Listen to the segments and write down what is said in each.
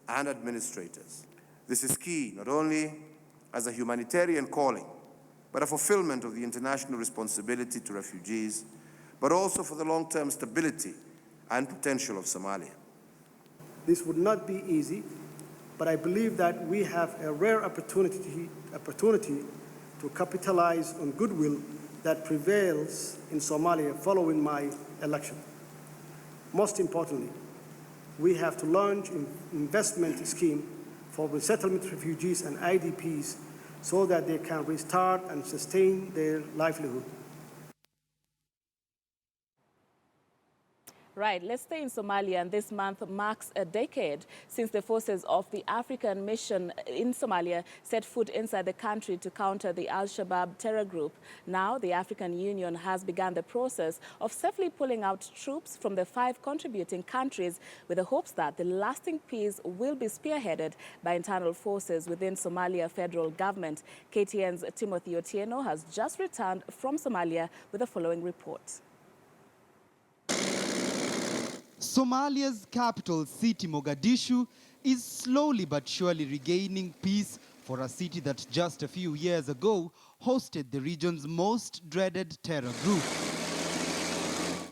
and administrators. This is key not only as a humanitarian calling, but a fulfillment of the international responsibility to refugees, but also for the long-term stability and potential of Somalia. This would not be easy, but I believe that we have a rare opportunity to capitalize on goodwill that prevails in Somalia following my election. Most importantly, we have to launch an investment scheme for resettlement refugees and IDPs so that they can restart and sustain their livelihood. Right, let's stay in Somalia, and this month marks a decade since the forces of the African mission in Somalia set foot inside the country to counter the Shabaab terror group. Now, the African Union has begun the process of safely pulling out troops from the 5 contributing countries with the hopes that the lasting peace will be spearheaded by internal forces within Somalia federal government. KTN's Timothy Otieno has just returned from Somalia with the following report. Somalia's capital city, Mogadishu, is slowly but surely regaining peace for a city that just a few years ago hosted the region's most dreaded terror group.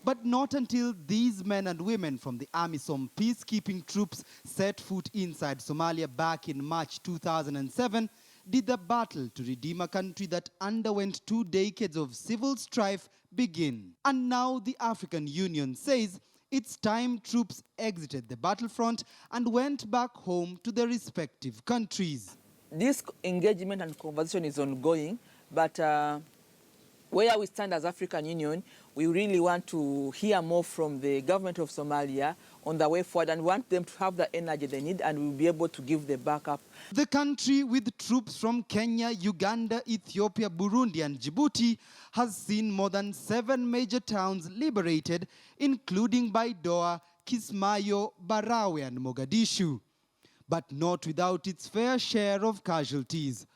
But not until these men and women from the Amison peacekeeping troops set foot inside Somalia back in March 2007 did the battle to redeem a country that underwent 2 decades of civil strife begin. And now the African Union says it's time troops exited the battlefront and went back home to their respective countries. This engagement and conversation is ongoing, but where we stand as African Union, we really want to hear more from the government of Somalia on the way forward and want them to have the energy they need, and we'll be able to give the backup. The country, with troops from Kenya, Uganda, Ethiopia, Burundi and Djibouti, has seen more than 7 major towns liberated, including Baidoa, Kismayo, Barawe and Mogadishu. But not without its fair share of casualties.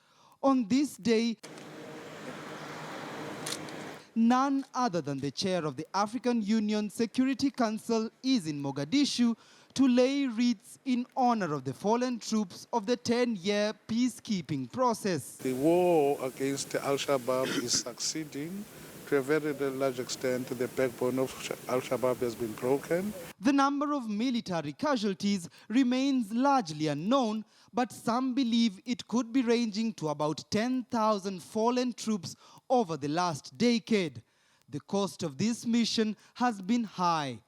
On this day, none other than the chair of the African Union Security Council is in Mogadishu to lay wreaths in honor of the fallen troops of the 10-year peacekeeping process. The war against Al-Shabaab is succeeding. To a very large extent, the backbone of Al-Shabaab has been broken. The number of military casualties remains largely unknown, but some believe it could be ranging to about 10,000 fallen troops over the last decade. The cost of this mission has been high.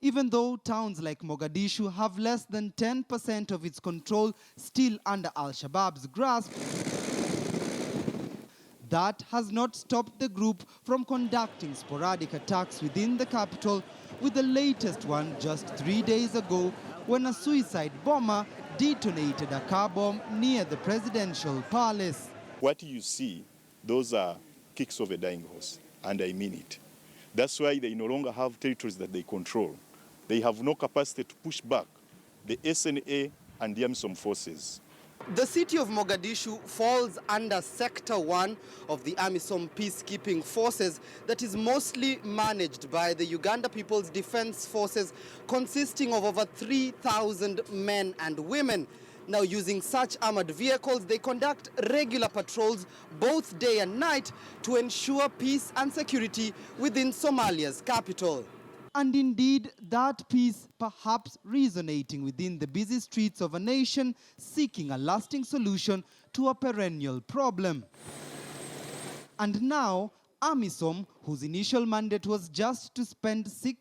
Even though towns like Mogadishu have less than 10% of its control still under Al-Shabaab's grasp, that has not stopped the group from conducting sporadic attacks within the capital, with the latest one just 3 days ago when a suicide bomber detonated a car bomb near the presidential palace. What you see, those are kicks of a dying horse, and I mean it. That's why they no longer have territories that they control. They have no capacity to push back the SNA and the Amison forces. The city of Mogadishu falls under Sector 1 of the Amison peacekeeping forces that is mostly managed by the Uganda People's Defense Forces, consisting of over 3,000 men and women. Now, using such armored vehicles, they conduct regular patrols both day and night to ensure peace and security within Somalia's capital. And indeed, that peace perhaps resonating within the busy streets of a nation seeking a lasting solution to a perennial problem. And now, Amison, whose initial mandate was just to spend 6